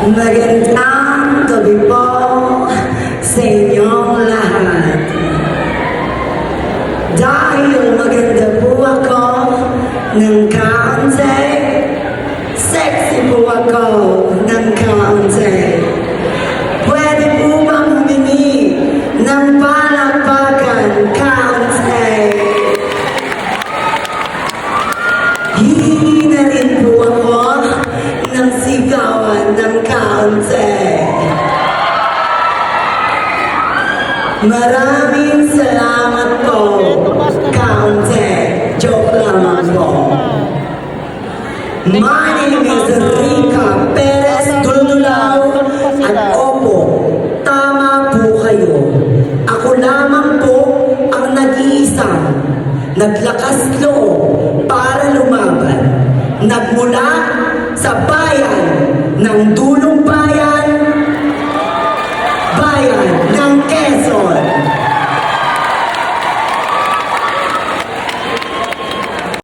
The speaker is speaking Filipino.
Magandang gabi po sa inyong lahat. Dahil maganda po ako ng kaunti, sexy po ako ng kaunti. Pwede po bang humingi ng palakpakan kaunti? Hihingi na rin po ako ng sigawan ng kaunti. Maraming salamat po, kaunti. Joke lamang po. My name is Rica Perez Dululaw at opo, tama po kayo. Ako lamang po ang nag-iisang naglakas loob para lumaban. Nagmula sa bayan ng dulo